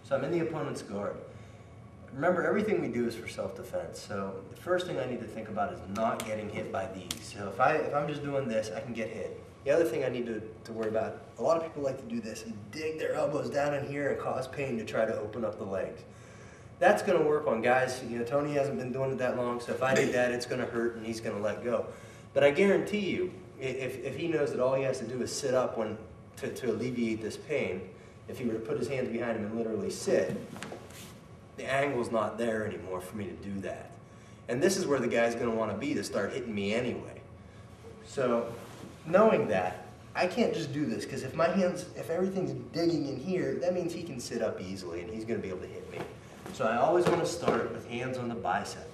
So I'm in the opponent's guard. Remember, everything we do is for self-defense. So the first thing I need to think about is not getting hit by these. So if I'm just doing this, I can get hit. The other thing I need to worry about, a lot of people like to do this and dig their elbows down in here and cause pain to try to open up the legs. That's going to work on guys. You know, Tony hasn't been doing it that long, so if I did that, it's going to hurt and he's going to let go. But I guarantee you, if he knows that all he has to do is sit up to alleviate this pain, if he were to put his hands behind him and literally sit, the angle's not there anymore for me to do that. And this is where the guy's going to want to be to start hitting me anyway. So knowing that, I can't just do this, because if everything's digging in here, that means he can sit up easily and he's going to be able to hit me. So I always want to start with hands on the bicep.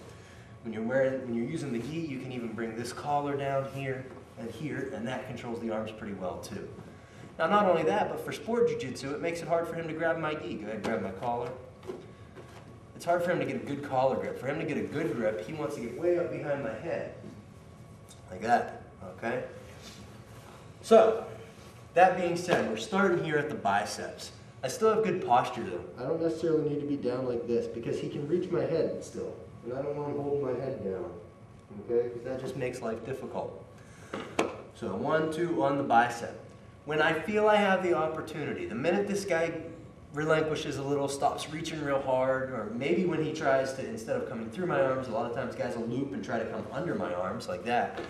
When you're using the gi, you can even bring this collar down here, and that controls the arms pretty well too. Now not only that, but for sport jiu-jitsu, it makes it hard for him to grab my gi. Go ahead and grab my collar. It's hard for him to get a good collar grip. For him to get a good grip, he wants to get way up behind my head. Like that, okay? So, that being said, we're starting here at the biceps. I still have good posture though. I don't necessarily need to be down like this because he can reach my head still. And I don't want him holding my head down, okay? Because that just makes life difficult. So 1, 2 on the bicep. When I feel I have the opportunity, the minute this guy relinquishes a little, stops reaching real hard, or maybe when he tries to, instead of coming through my arms, a lot of times guys will loop and try to come under my arms like that.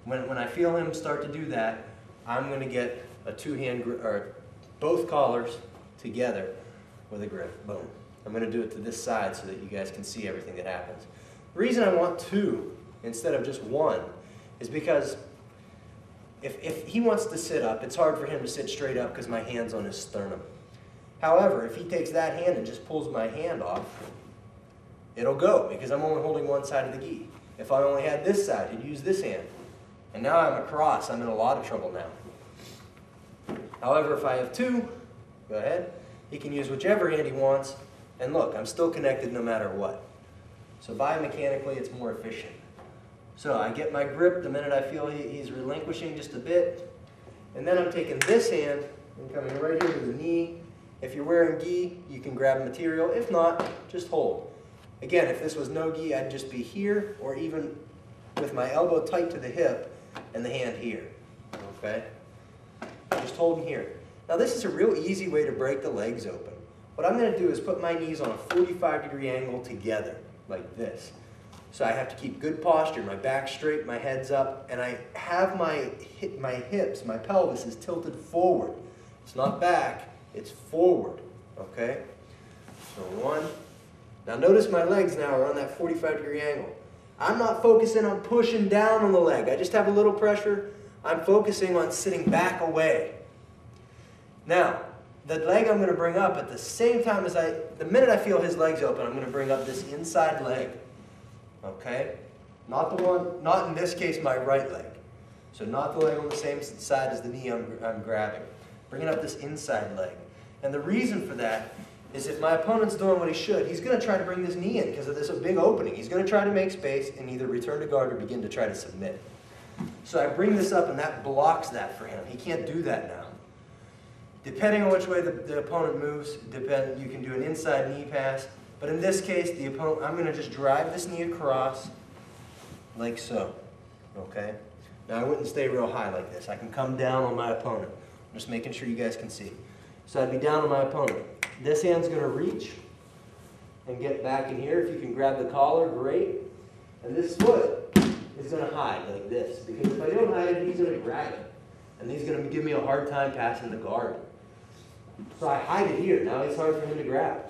When I feel him start to do that, I'm going to get a two-hand grip, or both collars together with a grip. Boom. I'm going to do it to this side so that you guys can see everything that happens. The reason I want two instead of just one is because if he wants to sit up, it's hard for him to sit straight up because my hand's on his sternum. However, if he takes that hand and just pulls my hand off, it'll go because I'm only holding one side of the gi. If I only had this side, he'd use this hand. And now I'm across, I'm in a lot of trouble now. However, if I have two, go ahead, he can use whichever hand he wants, and look, I'm still connected no matter what. So biomechanically, it's more efficient. So I get my grip the minute I feel he's relinquishing just a bit, and then I'm taking this hand and coming right here to the knee. If you're wearing gi, you can grab material. If not, just hold. Again, if this was no gi, I'd just be here, or even with my elbow tight to the hip and the hand here, okay? Just holding here. Now this is a real easy way to break the legs open. What I'm going to do is put my knees on a 45-degree angle together, like this. So I have to keep good posture, my back straight, my head's up, and I have my hips, my pelvis is tilted forward. It's not back, it's forward, okay? So 1. Now notice my legs now are on that 45-degree angle. I'm not focusing on pushing down on the leg. I just have a little pressure. I'm focusing on sitting back away. Now, the leg I'm going to bring up at the same time as the minute I feel his legs open, I'm going to bring up this inside leg. Okay? Not in this case, my right leg. So not the leg on the same side as the knee I'm grabbing. Bringing up this inside leg. And the reason for that is if my opponent's doing what he should, he's going to try to bring this knee in because of this big opening. He's going to try to make space and either return to guard or begin to try to submit. So I bring this up and that blocks that for him. He can't do that now. Depending on which way the opponent moves, you can do an inside knee pass. But in this case, I'm going to just drive this knee across like so. Okay? Now I wouldn't stay real high like this. I can come down on my opponent. I'm just making sure you guys can see. So I'd be down on my opponent. This hand's going to reach and get back in here. If you can grab the collar, great. And this foot is going to hide like this. Because if I don't hide it, he's going to grab it. And he's going to give me a hard time passing the guard. So I hide it here. Now it's hard for him to grab.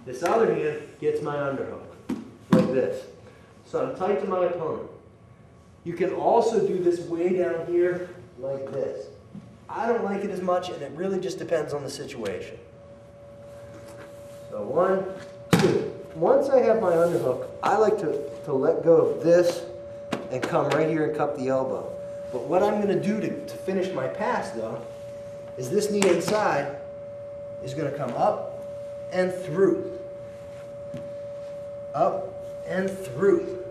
This other hand gets my underhook, like this. So I'm tight to my opponent. You can also do this way down here, like this. I don't like it as much, and it really just depends on the situation. So 1, 2. Once I have my underhook, I like to let go of this and come right here and cup the elbow. But what I'm going to do to finish my pass, though, is this knee inside is going to come up and through. Up and through.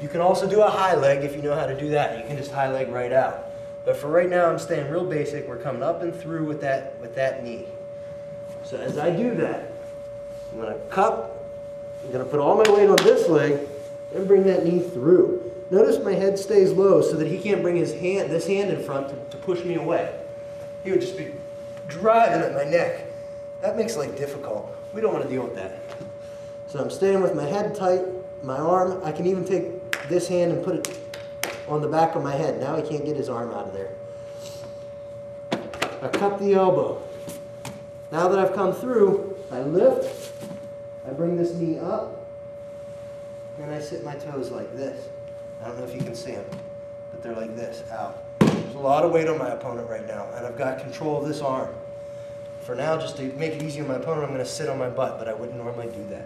You can also do a high leg if you know how to do that. You can just high leg right out. But for right now, I'm staying real basic. We're coming up and through with that knee. So as I do that, I'm going to cup, I'm going to put all my weight on this leg and bring that knee through. Notice my head stays low so that he can't bring his hand, this hand in front to push me away. He would just be driving at my neck. That makes life difficult. We don't want to deal with that. So I'm staying with my head tight, my arm. I can even take this hand and put it on the back of my head. Now he can't get his arm out of there. I cup the elbow. Now that I've come through, I lift, I bring this knee up, and I sit my toes like this. I don't know if you can see them, but they're like this, out. There's a lot of weight on my opponent right now, and I've got control of this arm. For now, just to make it easier on my opponent, I'm going to sit on my butt, but I wouldn't normally do that.